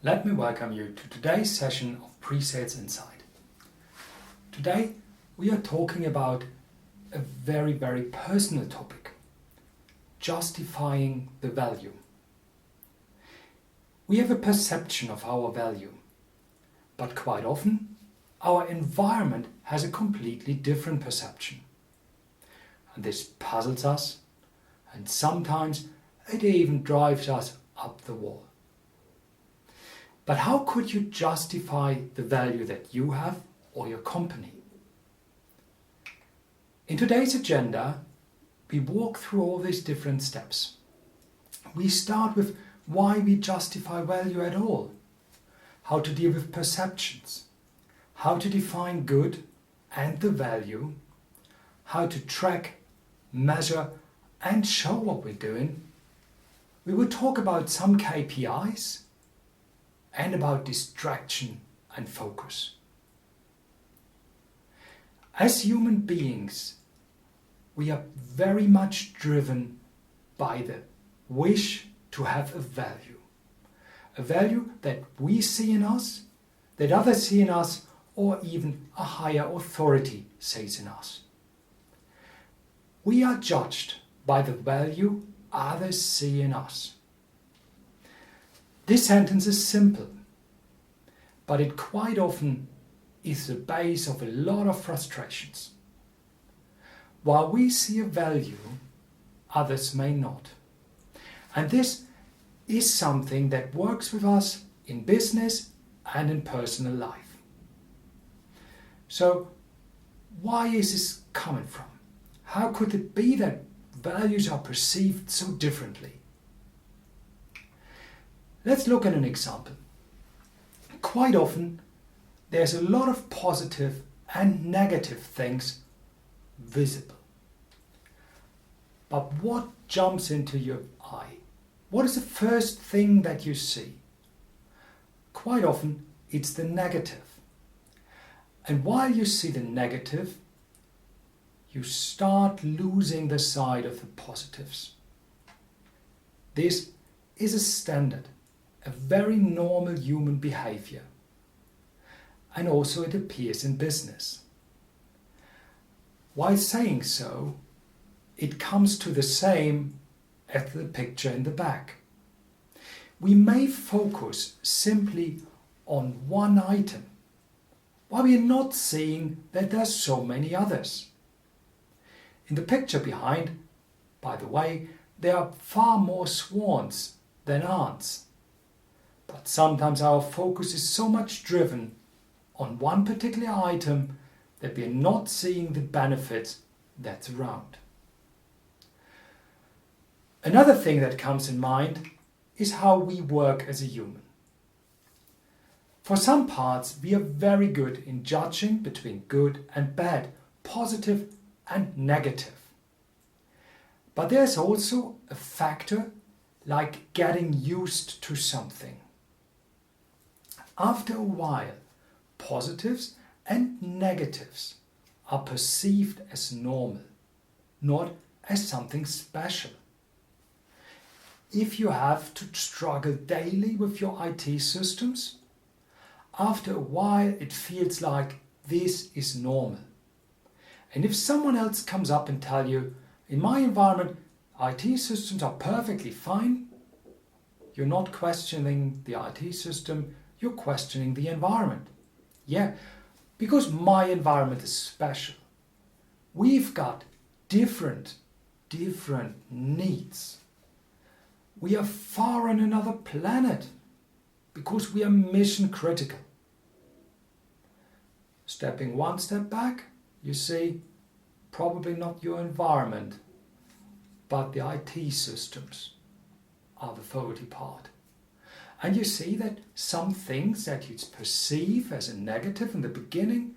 Let me welcome you to today's session of PreSales Insight. Today we are talking about a very personal topic, justifying the value. We have a perception of our value, but quite often our environment has a completely different perception. And this puzzles us, and sometimes it even drives us up the wall. But how could you justify the value that you have or your company? In today's agenda, we walk through all these different steps. We start with why we justify value at all, how to deal with perceptions, how to define good and the value, how to track, measure and show what we're doing. We will talk about some KPIs and about distraction and focus. As human beings, we are very much driven by the wish to have a value that we see in us, that others see in us, or even a higher authority sees in us. We are judged by the value others see in us. This sentence is simple, but it quite often is the base of a lot of frustrations. While we see a value, others may not. And this is something that works with us in business and in personal life. So, why is this coming from? How could it be that values are perceived so differently? Let's look at an example. Quite often, there's a lot of positive and negative things visible. But what jumps into your eye? What is the first thing that you see? Quite often, it's the negative. And while you see the negative, you start losing the sight of the positives. This is a standard, a very normal human behavior. And also it appears in business. While saying so, it comes to the same as the picture in the back. We may focus simply on one item, while we are not seeing that there are so many others. In the picture behind, by the way, there are far more swans than ants. But sometimes our focus is so much driven on one particular item that we are not seeing the benefits that's around. Another thing that comes in mind is how we work as a human. For some parts, we are very good in judging between good and bad, positive and negative. But there's also a factor like getting used to something. After a while, positives and negatives are perceived as normal, not as something special. If you have to struggle daily with your IT systems, after a while it feels like this is normal. And if someone else comes up and tells you, in my environment, IT systems are perfectly fine, you're not questioning the IT system, you're questioning the environment. Yeah, because my environment is special. We've got different needs. We are far on another planet because we are mission critical. Stepping one step back, you see, probably not your environment, but the IT systems are the faulty part. And you see that some things that you perceive as a negative in the beginning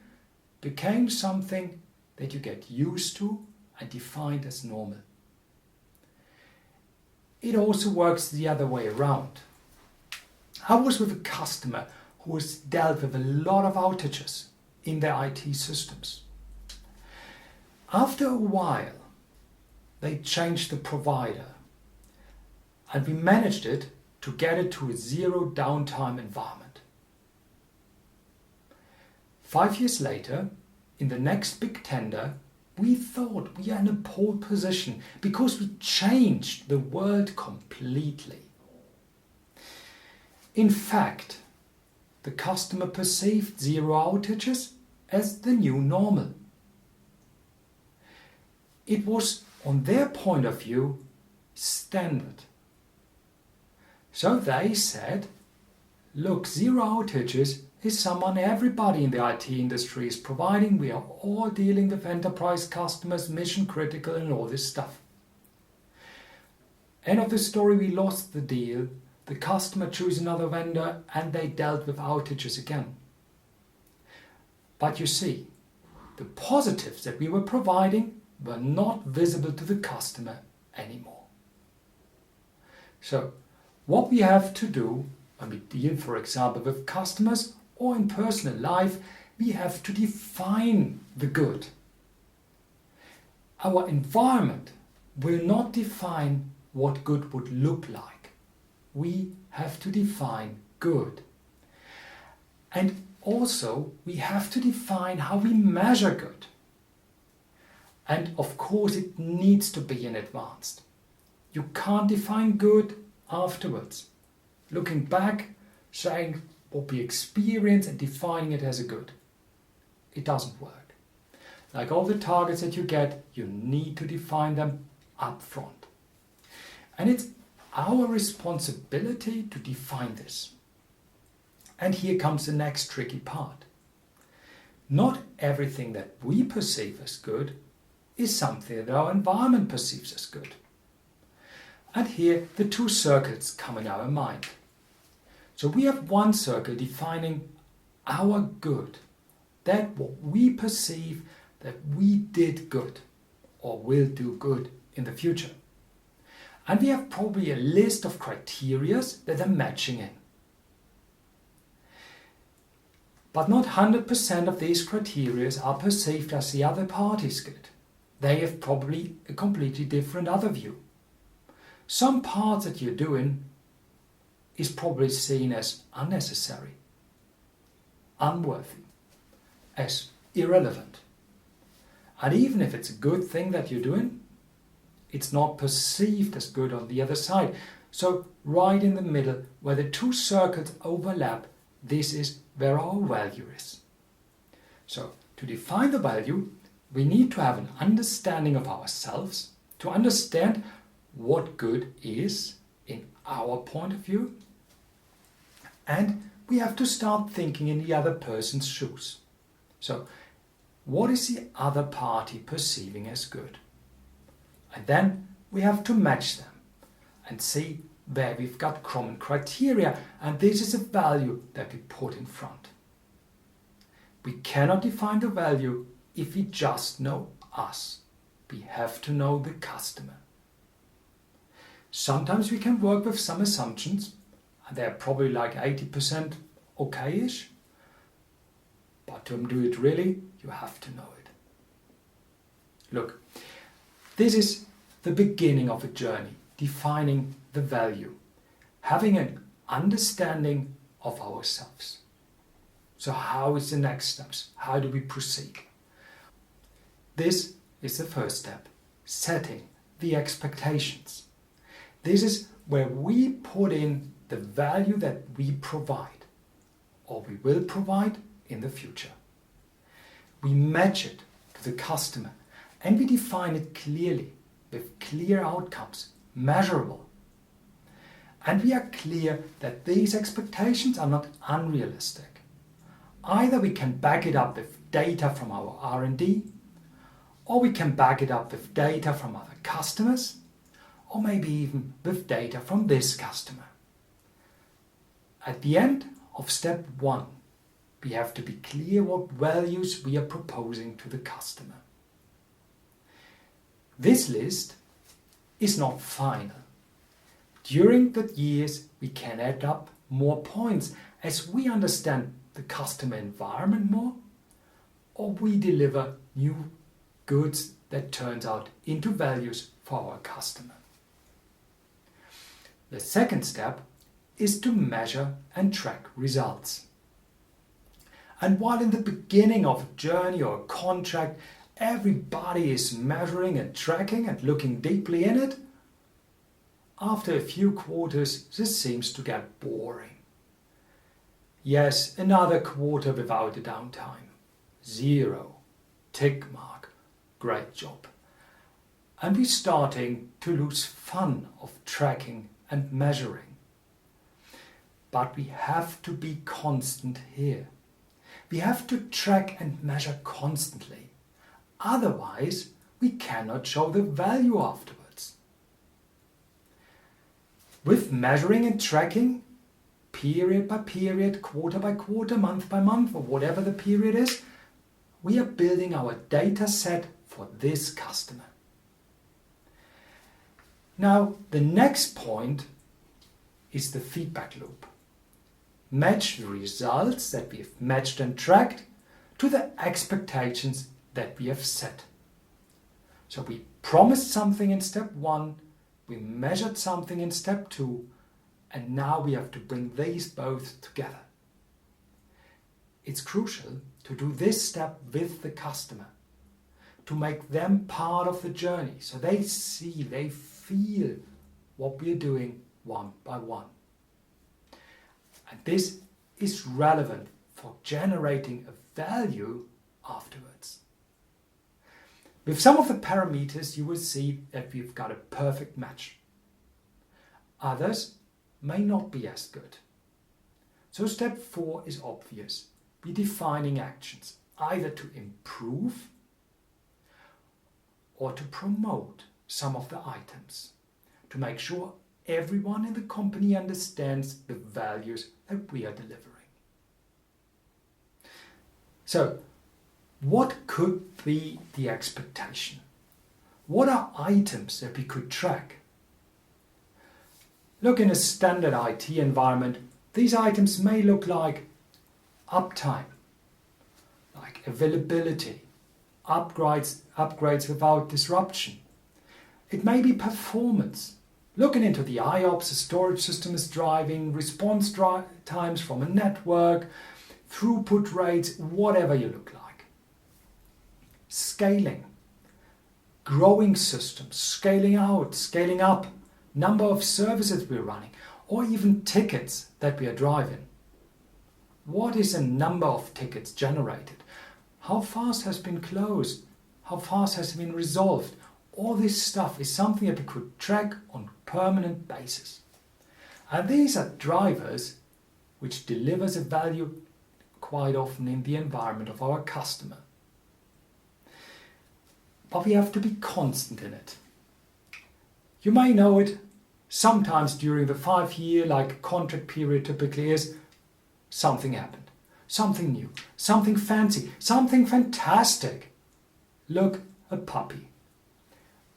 became something that you get used to and defined as normal. It also works the other way around. I was with a customer who has dealt with a lot of outages in their IT systems. After a while, they changed the provider, and we managed it to get it to a zero downtime environment. 5 years later, in the next big tender, we thought we are in a pole position because we changed the world completely. In fact, the customer perceived zero outages as the new normal. It was, on their point of view, standard. So they said, look, zero outages is someone everybody in the IT industry is providing. We are all dealing with enterprise customers, mission critical and all this stuff. End of the story, we lost the deal. The customer chose another vendor and they dealt with outages again. But you see, the positives that we were providing were not visible to the customer anymore. So, what we have to do when we deal, for example, with customers or in personal life, we have to define the good. Our environment will not define what good would look like. We have to define good. And also, we have to define how we measure good. And of course, it needs to be in advance. You can't define good afterwards. Looking back, saying what we experience and defining it as a good. It doesn't work. Like all the targets that you get, you need to define them up front. And it's our responsibility to define this. And here comes the next tricky part. Not everything that we perceive as good is something that our environment perceives as good. And here the two circles come in our mind. So we have one circle defining our good, that what we perceive that we did good or will do good in the future. And we have probably a list of criteria that are matching in. But not 100% of these criteria are perceived as the other party's good. They have probably a completely different other view. Some parts that you're doing is probably seen as unnecessary, unworthy, as irrelevant. And even if it's a good thing that you're doing, it's not perceived as good on the other side. So right in the middle, where the two circles overlap, this is where our value is. So to define the value, we need to have an understanding of ourselves, to understand what good is in our point of view. And we have to start thinking in the other person's shoes. So what is the other party perceiving as good? And then we have to match them and see where we've got common criteria, and this is a value that we put in front. We cannot define the value if we just know us. We have to know the customer. Sometimes we can work with some assumptions, and they're probably like 80% okay-ish, but to do it really, you have to know it. Look, this is the beginning of a journey, defining the value, having an understanding of ourselves. So how is the next steps? How do we proceed? This is the first step, setting the expectations. This is where we put in the value that we provide, or we will provide in the future. We match it to the customer, and we define it clearly with clear outcomes, measurable. And we are clear that these expectations are not unrealistic. Either we can back it up with data from our R&D, or we can back it up with data from other customers, or maybe even with data from this customer. At the end of step 1, we have to be clear what values we are proposing to the customer. This list is not final. During the years, we can add up more points as we understand the customer environment more, or we deliver new goods that turns out into values for our customer. The second step is to measure and track results. And while in the beginning of a journey or a contract, everybody is measuring and tracking and looking deeply in it, after a few quarters, this seems to get boring. Yes, another quarter without a downtime. 0. Tick mark. Great job. And we're starting to lose fun of tracking and measuring. But we have to be constant here. We have to track and measure constantly. Otherwise, we cannot show the value afterwards. With measuring and tracking, period by period, quarter by quarter, month by month, or whatever the period is, we are building our data set for this customer. Now, the next point is the feedback loop. Match the results that we have matched and tracked to the expectations that we have set. So we promised something in step 1, we measured something in step 2, and now we have to bring these both together. It's crucial to do this step with the customer, to make them part of the journey so they see, they feel what we're doing one by one. And this is relevant for generating a value afterwards. With some of the parameters, you will see that we've got a perfect match. Others may not be as good. So step 4 is obvious. We're defining actions, either to improve or to promote some of the items, to make sure everyone in the company understands the values that we are delivering. So, what could be the expectation? What are items that we could track? Look, in a standard IT environment, these items may look like uptime, like availability, upgrades without disruption. It may be performance. Looking into the IOPS, a storage system is driving, response times from a network, throughput rates, whatever you look like. Scaling, growing systems, scaling out, scaling up, number of services we're running, or even tickets that we are driving. What is a number of tickets generated? How fast has been closed? How fast has been resolved? All this stuff is something that we could track on a permanent basis. And these are drivers which delivers a value quite often in the environment of our customer. But we have to be constant in it. You may know it, sometimes during the 5-year, like contract period typically is, something happened. Something new, something fancy, something fantastic. Look, a puppy.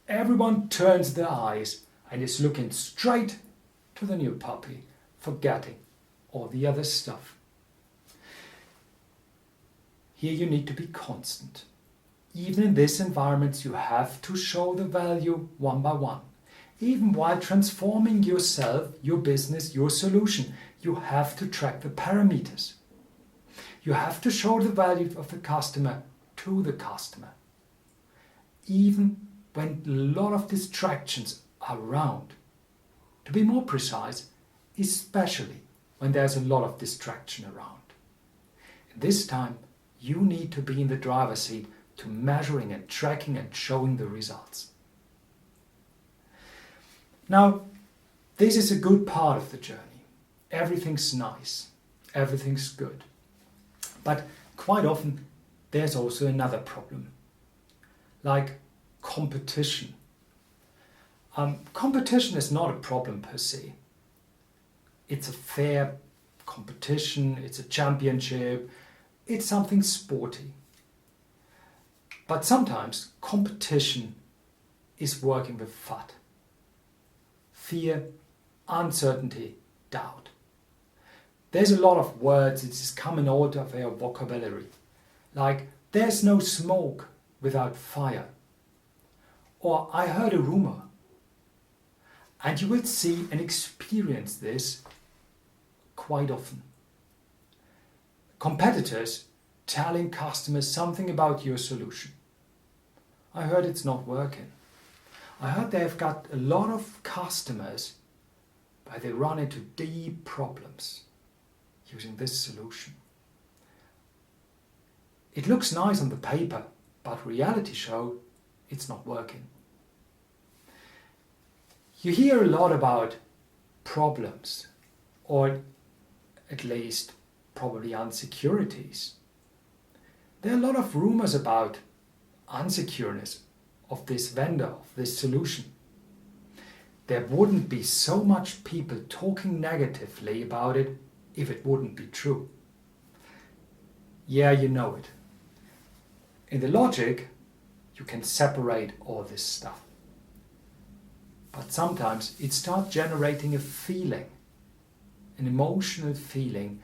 Everyone turns their eyes and is looking straight to the new puppy, forgetting all the other stuff. Here you need to be constant. Even in this environment, you have to show the value one by one. Even while transforming yourself, your business, your solution, you have to track the parameters. You have to show the value of the customer to the customer. Even when a lot of distractions are around. To be more precise, especially when there's a lot of distraction around. And this time, you need to be in the driver's seat to measuring and tracking and showing the results. Now, this is a good part of the journey. Everything's nice, everything's good. But quite often, there's also another problem, like competition. Competition is not a problem per se. It's a fair competition, it's a championship, it's something sporty. But sometimes competition is working with FUD. Fear, uncertainty, doubt. There's a lot of words that is coming out of our vocabulary, like there's no smoke without fire, or I heard a rumor. And you will see and experience this quite often. Competitors telling customers something about your solution. I heard it's not working. I heard they've got a lot of customers but they run into deep problems using this solution. It looks nice on the paper, but reality show it's not working. You hear a lot about problems, or at least probably insecurities. There are a lot of rumors about unsecureness of this vendor, of this solution. There wouldn't be so much people talking negatively about it if it wouldn't be true. Yeah, you know it. In the logic, you can separate all this stuff. But sometimes it starts generating a feeling, an emotional feeling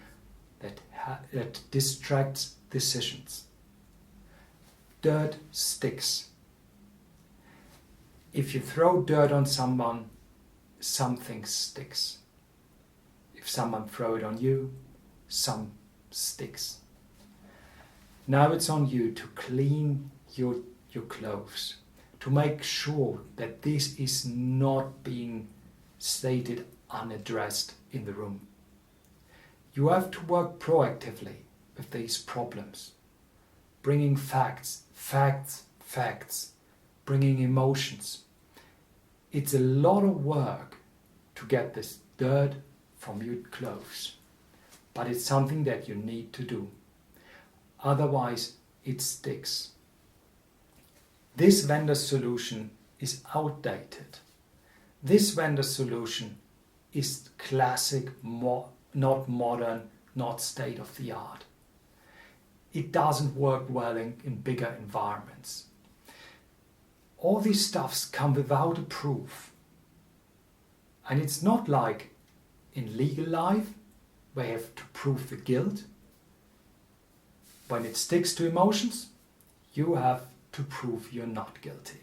that distracts decisions. Dirt sticks. If you throw dirt on someone, something sticks. If someone throws it on you, some sticks. Now it's on you to clean your clothes, to make sure that this is not being stated unaddressed in the room. You have to work proactively with these problems, bringing facts, bringing emotions. It's a lot of work to get this dirt from your clothes, but it's something that you need to do. Otherwise, it sticks. This vendor solution is outdated. This vendor solution is classic, not modern, not state of the art. It doesn't work well in bigger environments. All these stuffs come without a proof. And it's not like in legal life where you have to prove the guilt. When it sticks to emotions, you have to prove you're not guilty.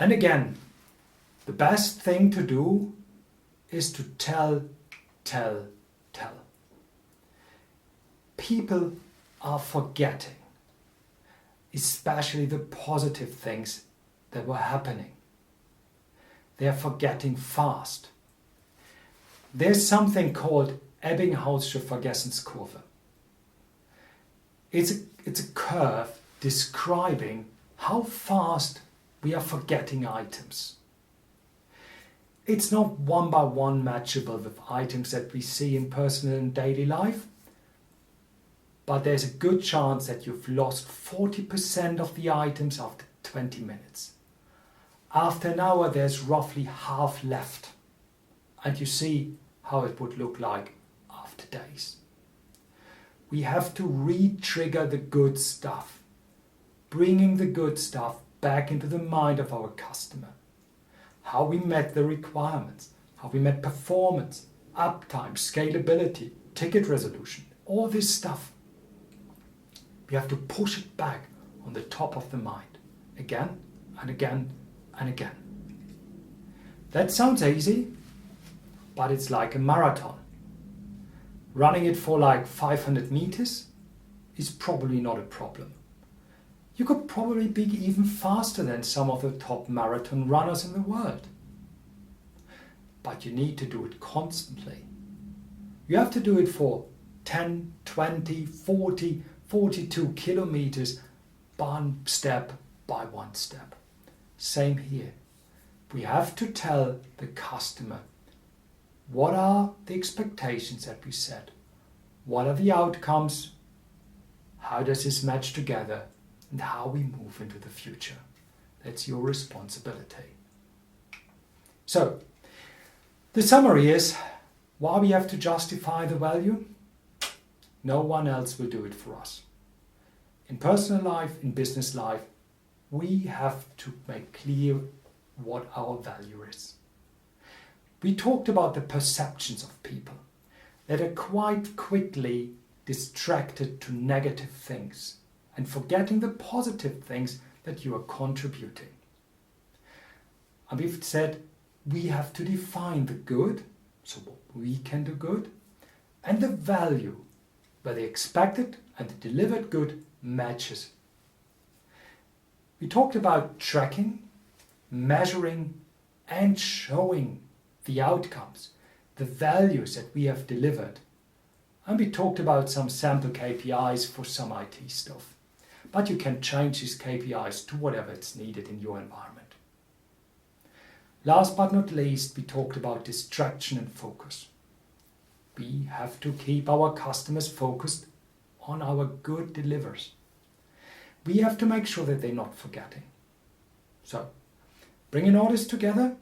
And again, the best thing to do is to tell. People are forgetting, especially the positive things that were happening. They are forgetting fast. There's something called Ebbinghaus'sche Vergessenskurve. It's a curve describing how fast we are forgetting items. It's not one by one matchable with items that we see in personal and daily life, but there's a good chance that you've lost 40% of the items after 20 minutes. After an hour, there's roughly half left, and you see how it would look like after days. We have to re-trigger the good stuff, bringing the good stuff back into the mind of our customer. How we met the requirements, how we met performance, uptime, scalability, ticket resolution, all this stuff. We have to push it back on the top of the mind, again and again and again. That sounds easy, but it's like a marathon. Running it for like 500 meters is probably not a problem. You could probably be even faster than some of the top marathon runners in the world. But you need to do it constantly. You have to do it for 10, 20, 40, 42 kilometers, one step by one step. Same here. We have to tell the customer what are the expectations that we set, what are the outcomes, how does this match together, and how we move into the future. That's your responsibility. So, the summary is why we have to justify the value. No one else will do it for us. In personal life, in business life, we have to make clear what our value is. We talked about the perceptions of people that are quite quickly distracted to negative things and forgetting the positive things that you are contributing. And we've said we have to define the good so what we can do good, and the value where the expected and the delivered good matches. We talked about tracking, measuring, and showing the outcomes, the values that we have delivered. And we talked about some sample KPIs for some IT stuff. But you can change these KPIs to whatever it's needed in your environment. Last but not least, we talked about distraction and focus. We have to keep our customers focused on our good delivers. We have to make sure that they're not forgetting. So, bringing all this together,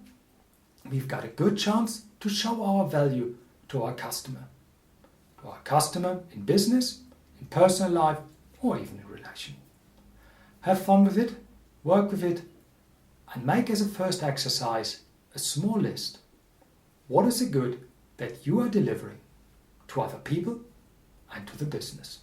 we've got a good chance to show our value to our customer. To our customer in business, in personal life, or even in relation. Have fun with it, work with it, and make as a first exercise a small list. What is the good that you are delivering to other people and to the business?